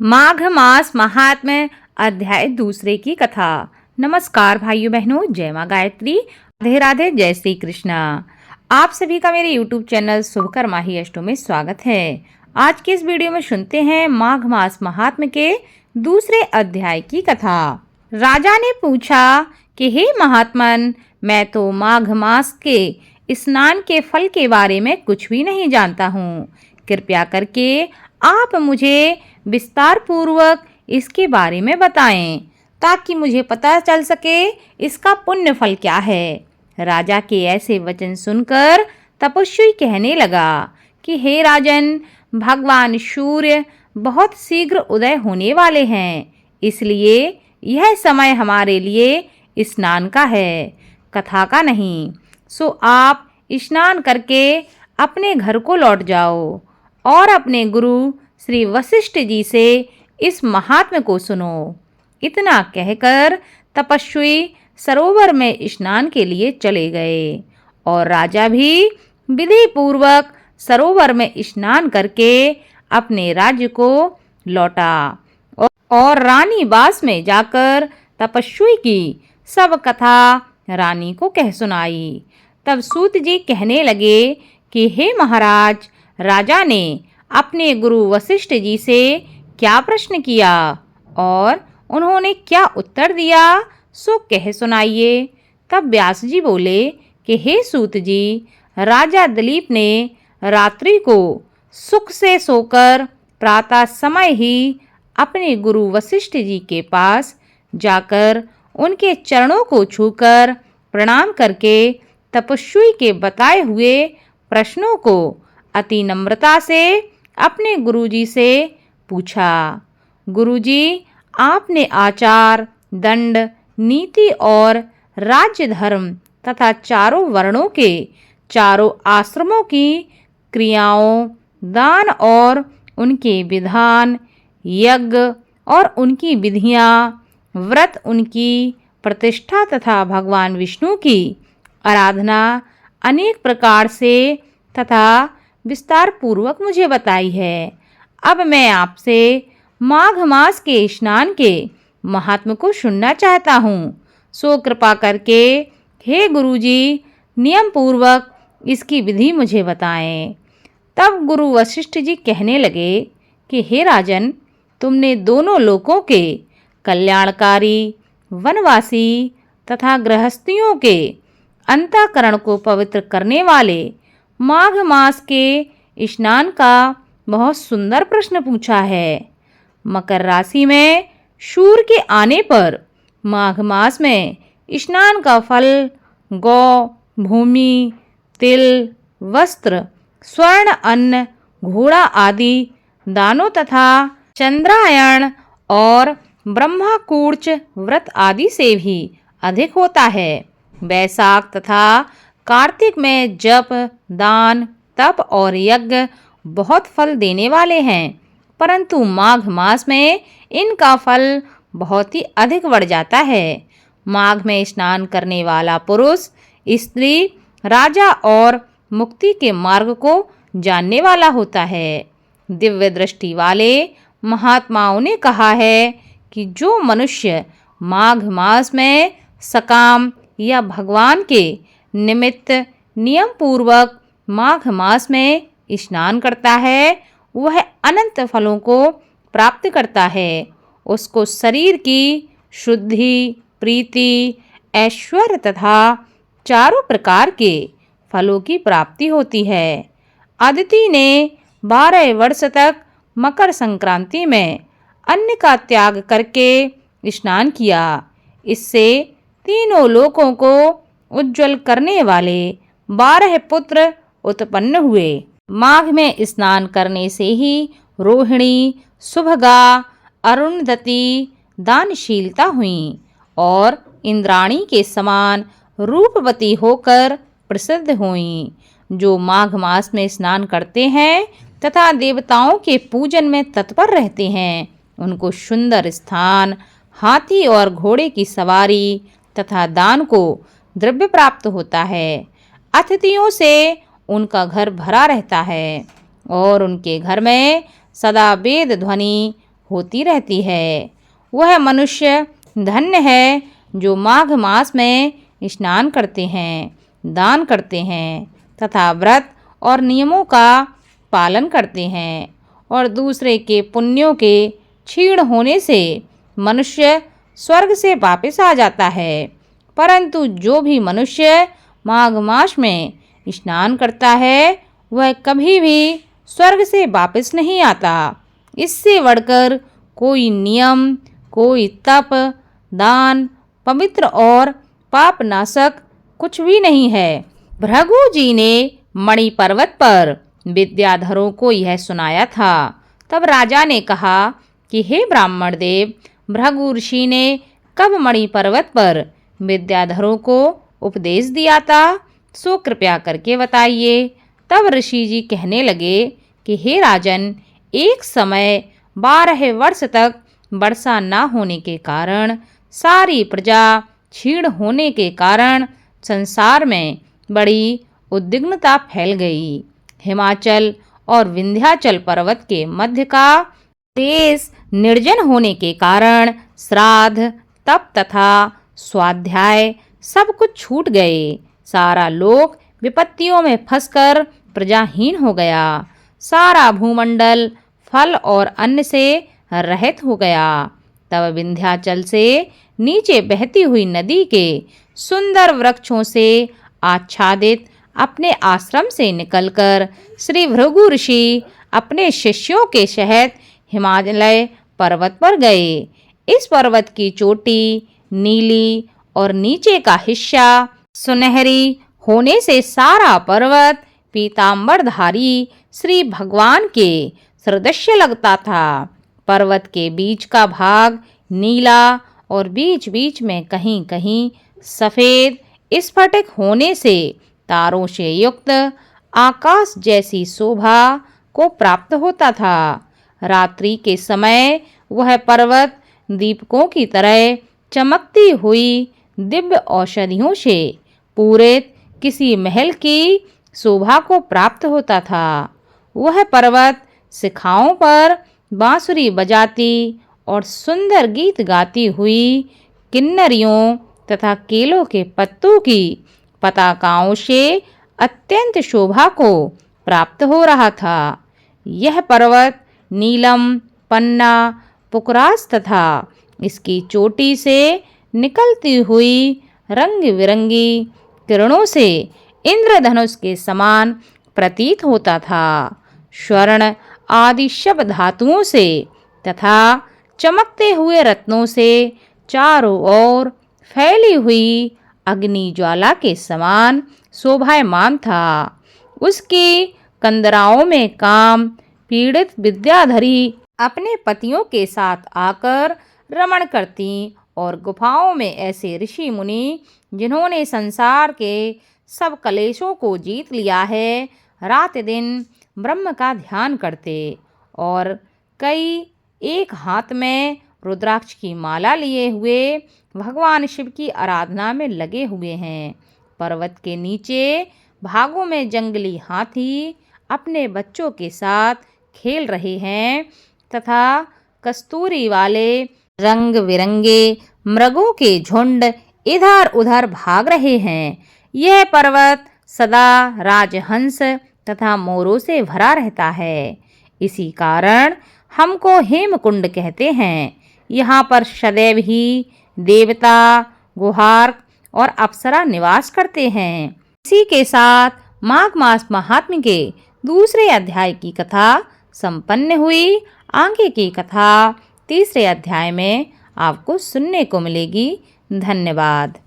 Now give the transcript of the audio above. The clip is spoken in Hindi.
माघ मास महात्म्य अध्याय दूसरे की कथा। नमस्कार भाइयों बहनों, जय माँ गायत्री, राधे राधे, जय श्री कृष्णा। आप सभी का मेरे YouTube चैनल शुभकर्मा ही अष्टों में स्वागत है। आज के इस वीडियो में सुनते हैं माघ मास महात्म्य के दूसरे अध्याय की कथा। राजा ने पूछा कि हे महात्मन, मैं तो माघ मास के स्नान के फल के बारे में कुछ भी नहीं जानता हूँ। कृपया करके आप मुझे विस्तार पूर्वक इसके बारे में बताएं ताकि मुझे पता चल सके इसका पुण्य फल क्या है। राजा के ऐसे वचन सुनकर तपस्वी कहने लगा कि हे राजन, भगवान सूर्य बहुत शीघ्र उदय होने वाले हैं, इसलिए यह समय हमारे लिए स्नान का है, कथा का नहीं। सो आप स्नान करके अपने घर को लौट जाओ और अपने गुरु श्री वशिष्ठ जी से इस महात्म्य को सुनो। इतना कहकर तपस्वी सरोवर में स्नान के लिए चले गए और राजा भी विधि पूर्वक सरोवर में स्नान करके अपने राज्य को लौटा और रानी बास में जाकर तपस्वी की सब कथा रानी को कह सुनाई। तब सूत जी कहने लगे कि हे महाराज, राजा ने अपने गुरु वशिष्ठ जी से क्या प्रश्न किया और उन्होंने क्या उत्तर दिया, सो कह सुनाइए। तब व्यास जी बोले कि हे सूत जी, राजा दिलीप ने रात्रि को सुख से सोकर प्रातः समय ही अपने गुरु वशिष्ठ जी के पास जाकर उनके चरणों को छूकर प्रणाम करके तपस्वी के बताए हुए प्रश्नों को अति नम्रता से अपने गुरुजी से पूछा। गुरुजी, आपने आचार, दंड, नीति और राज्य धर्म तथा चारों वर्णों के चारों आश्रमों की क्रियाओं, दान और उनके विधान, यज्ञ और उनकी विधियां, व्रत, उनकी प्रतिष्ठा तथा भगवान विष्णु की आराधना अनेक प्रकार से तथा विस्तार पूर्वक मुझे बताई है। अब मैं आपसे माघ मास के स्नान के महात्म्य को सुनना चाहता हूँ। सो कृपा करके हे गुरुजी, नियम पूर्वक इसकी विधि मुझे बताएं। तब गुरु वशिष्ठ जी कहने लगे कि हे राजन, तुमने दोनों लोकों के कल्याणकारी, वनवासी तथा गृहस्थियों के अंतःकरण को पवित्र करने वाले माघ मास के स्नान का बहुत सुंदर प्रश्न पूछा है। मकर राशि में सूर्य के आने पर माघ मास में स्नान का फल गौ, भूमि, तिल, वस्त्र, स्वर्ण, अन्न, घोड़ा आदि दानों तथा चंद्रायण और ब्रह्मकूर्च व्रत आदि से भी अधिक होता है। वैशाख तथा कार्तिक में जप, दान, तप और यज्ञ बहुत फल देने वाले हैं, परंतु माघ मास में इनका फल बहुत ही अधिक बढ़ जाता है। माघ में स्नान करने वाला पुरुष, स्त्री, राजा और मुक्ति के मार्ग को जानने वाला होता है। दिव्य दृष्टि वाले महात्माओं ने कहा है कि जो मनुष्य माघ मास में सकाम या भगवान के निमित्त नियम पूर्वक माघ मास में स्नान करता है, वह अनंत फलों को प्राप्त करता है। उसको शरीर की शुद्धि, प्रीति, ऐश्वर्य तथा चारों प्रकार के फलों की प्राप्ति होती है। अदिति ने 12 वर्ष तक मकर संक्रांति में अन्न का त्याग करके स्नान किया। इससे तीनों लोकों को उज्जवल करने वाले 12 पुत्र उत्पन्न हुए। माघ में स्नान करने से ही रोहिणी, सुभगा, अरुणधति दानशीलता हुई और इंद्राणी के समान रूपवती होकर प्रसिद्ध हुई। जो माघ मास में स्नान करते हैं तथा देवताओं के पूजन में तत्पर रहते हैं, उनको सुंदर स्थान, हाथी और घोड़े की सवारी तथा दान को द्रव्य प्राप्त होता है। अतिथियों से उनका घर भरा रहता है और उनके घर में सदा वेद ध्वनि होती रहती है। वह मनुष्य धन्य है जो माघ मास में स्नान करते हैं, दान करते हैं तथा व्रत और नियमों का पालन करते हैं और दूसरे के पुण्यों के क्षीण होने से मनुष्य स्वर्ग से वापस आ जाता है। परंतु जो भी मनुष्य माघ मास में स्नान करता है वह कभी भी स्वर्ग से वापस नहीं आता। इससे बढ़कर कोई नियम, कोई तप, दान, पवित्र और पापनाशक कुछ भी नहीं है। भृगु जी ने मणि पर्वत पर विद्याधरों को यह सुनाया था। तब राजा ने कहा कि हे ब्राह्मण देव, भृगु ऋषि ने कब मणि पर्वत पर विद्याधरों को उपदेश दिया था, सो कृपया करके बताइए। तब ऋषि जी कहने लगे कि हे राजन, एक समय 12 वर्ष तक वर्षा न होने के कारण, सारी प्रजा क्षीण होने के कारण संसार में बड़ी उद्विग्नता फैल गई। हिमाचल और विंध्याचल पर्वत के मध्य का देश निर्जन होने के कारण श्राद्ध, तप तथा स्वाध्याय सब कुछ छूट गए। सारा लोक विपत्तियों में फंसकर प्रजाहीन हो गया। सारा भूमंडल फल और अन्न से रहित हो गया। तब विंध्याचल से नीचे बहती हुई नदी के सुंदर वृक्षों से आच्छादित अपने आश्रम से निकलकर श्री भृगु ऋषि अपने शिष्यों के सहित हिमालय पर्वत पर गए। इस पर्वत की चोटी नीली और नीचे का हिस्सा सुनहरी होने से सारा पर्वत पीतांबरधारी श्री भगवान के सदृश लगता था। पर्वत के बीच का भाग नीला और बीच बीच में कहीं कहीं सफ़ेद स्फटिक होने से तारों से युक्त आकाश जैसी शोभा को प्राप्त होता था। रात्रि के समय वह पर्वत दीपकों की तरह चमकती हुई दिव्य औषधियों से पूरित किसी महल की शोभा को प्राप्त होता था। वह पर्वत शिखाओं पर बांसुरी बजाती और सुंदर गीत गाती हुई किन्नरियों तथा केलों के पत्तों की पताकाओं से अत्यंत शोभा को प्राप्त हो रहा था। यह पर्वत नीलम, पन्ना, पुकरास तथा इसकी चोटी से निकलती हुई रंग बिरंगी किरणों से इंद्रधनुष के समान प्रतीत होता था। स्वर्ण आदि सब धातुओं से तथा चमकते हुए रत्नों से चारों ओर फैली हुई अग्नि ज्वाला के समान शोभायमान था। उसकी कंदराओं में काम पीड़ित विद्याधरी अपने पतियों के साथ आकर रमण करती और गुफाओं में ऐसे ऋषि मुनि जिन्होंने संसार के सब कलेशों को जीत लिया है, रात दिन ब्रह्म का ध्यान करते और कई एक हाथ में रुद्राक्ष की माला लिए हुए भगवान शिव की आराधना में लगे हुए हैं। पर्वत के नीचे भागों में जंगली हाथी अपने बच्चों के साथ खेल रहे हैं तथा कस्तूरी वाले रंग बिरंगे मृगों के झुंड इधर उधर भाग रहे हैं। यह पर्वत सदा राजहंस तथा मोरों से भरा रहता है। इसी कारण हमको हेमकुंड कहते हैं। यहाँ पर सदैव ही देवता, गुहार्क और अप्सरा निवास करते हैं। इसी के साथ माघ मास महात्म्य के दूसरे अध्याय की कथा संपन्न हुई। आगे की कथा तीसरे अध्याय में आपको सुनने को मिलेगी। धन्यवाद।